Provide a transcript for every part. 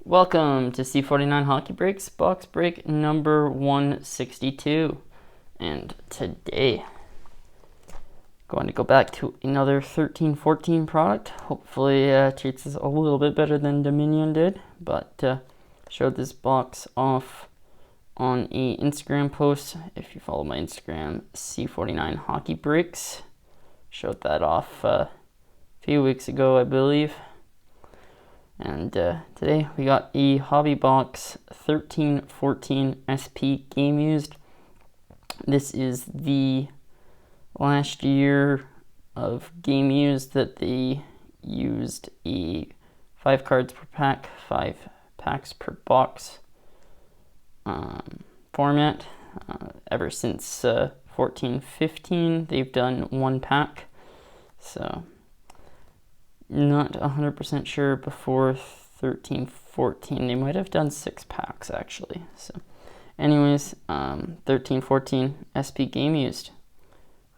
Welcome to C49 Hockey Breaks, box break number 162. And today, going to go back to another 13-14 product. Hopefully treats us a little bit better than Dominion did. But showed this box off on a Instagram post. If you follow my Instagram, c49HockeyBreaks. Showed that off a few weeks ago, I believe. And today we got a Hobby Box 13-14 SP game used. This is the last year of game used that they used a 5 cards per pack, 5 packs per box format. Ever since 14-15 they've done 1 pack. So not 100% sure before 13-14. They might have done 6 packs actually. So anyways, 13-14 SP game used.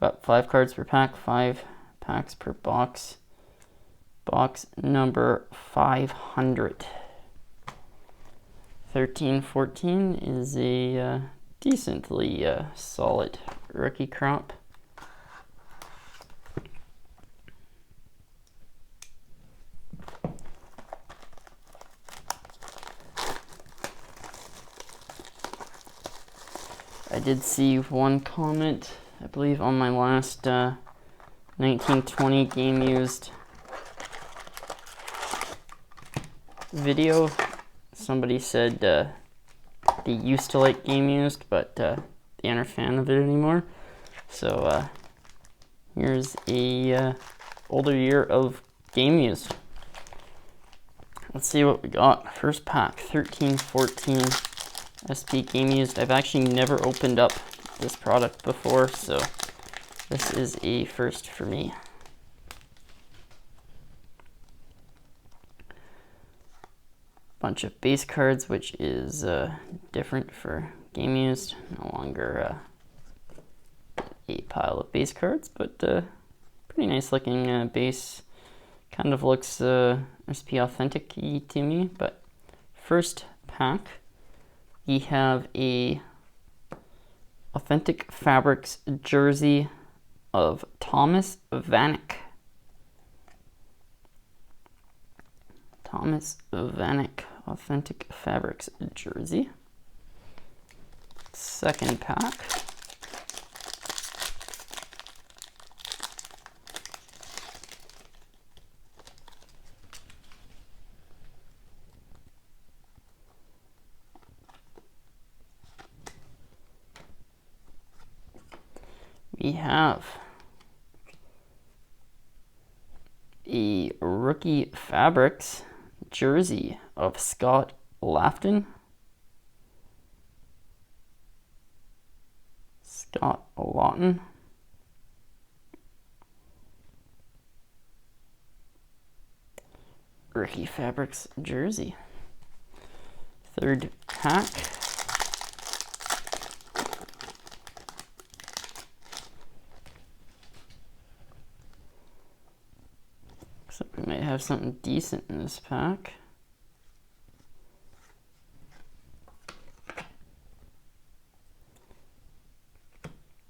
Got 5 cards per pack, 5 packs per box. Box number 500. 13-14 is a decently solid rookie crop. I did see one comment, I believe, on my last 19-20 game used video. Somebody said they used to like game used, but they aren't a fan of it anymore. So here's a older year of game used. Let's see what we got. First pack, 13-14. SP game used. I've actually never opened up this product before, so this is a first for me. Bunch of base cards, which is different for game used. No longer a pile of base cards, but pretty nice looking base. Kind of looks SP authentic-y to me. But first pack, we have a Authentic Fabrics jersey of Thomas Vanek. Thomas Vanek Authentic Fabrics jersey. Second pack. We have a Rookie Fabrics jersey of Scott Laughton. Scott Lawton. Rookie Fabrics jersey. Third pack. So we might have something decent in this pack.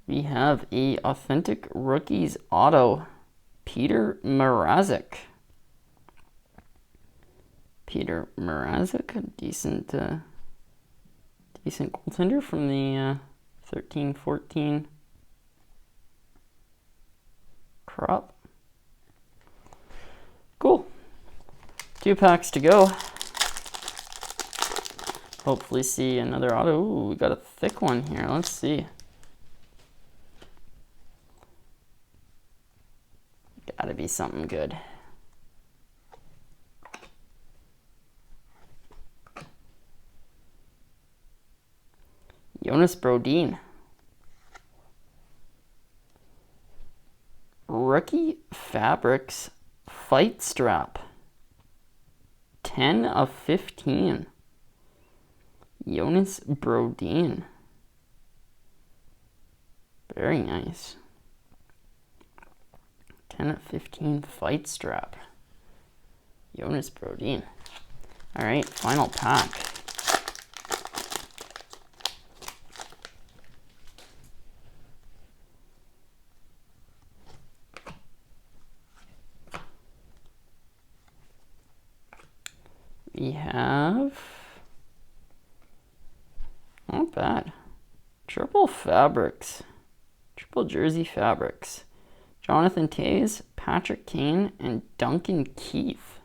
We have a Authentic Rookies auto, Peter Mrazek. Peter Mrazek, a decent goaltender from the 13-14 crop. Cool. 2 packs to go. Hopefully see another auto. Ooh, we got a thick one here. Let's see. Gotta be something good. Jonas Brodin. Rookie Fabrics Fight Strap. 10/15. Jonas Brodin. Very nice. 10/15 Fight Strap. Jonas Brodin. All right, final pack. We have, not bad, triple fabrics, triple jersey fabrics. Jonathan Toews, Patrick Kane, and Duncan Keith.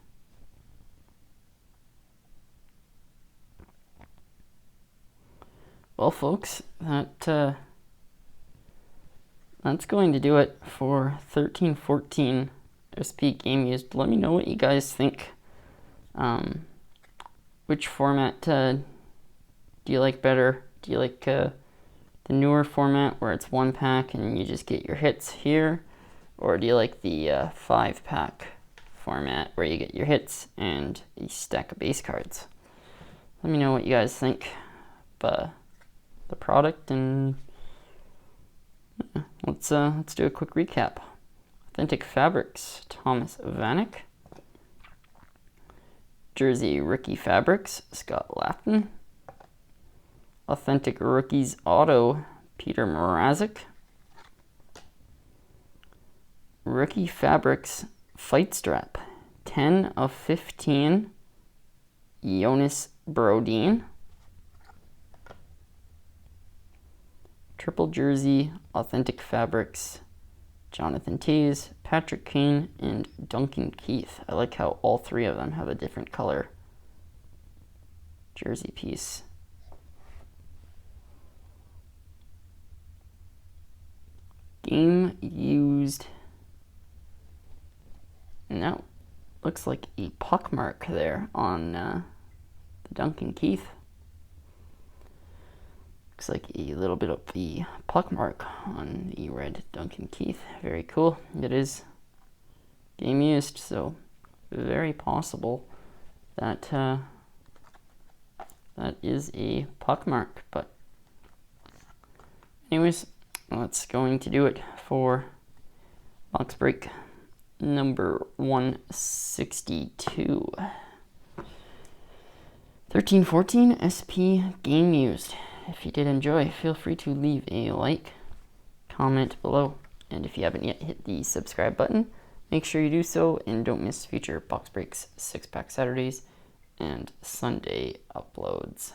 Well, folks, that's going to do it for 13-14 SP Game Used. Let me know what you guys think. Which format do you like better? Do you like the newer format where it's 1-pack and you just get your hits here? Or do you like the 5-pack format where you get your hits and a stack of base cards? Let me know what you guys think of the product, and let's do a quick recap. Authentic Fabrics, Thomas Vanek. Jersey Rookie Fabrics, Scott Laughton. Authentic Rookies Auto, Peter Mrazek. Rookie Fabrics Fight Strap, 10/15, Jonas Brodin. Triple Jersey Authentic Fabrics, Jonathan Toews, Patrick Kane, and Duncan Keith. I like how all three of them have a different color jersey piece. Game used. No, looks like a puck mark there on the Duncan Keith. Looks like a little bit of the puck mark on the red Duncan Keith. Very cool. It is game used, so very possible that that is a puck mark. But anyways, that's going to do it for box break number 162. 13-14 SP Game Used. If you did enjoy, feel free to leave a like, comment below, and if you haven't yet hit the subscribe button, make sure you do so, and don't miss future box breaks, 6-pack Saturdays, and Sunday uploads.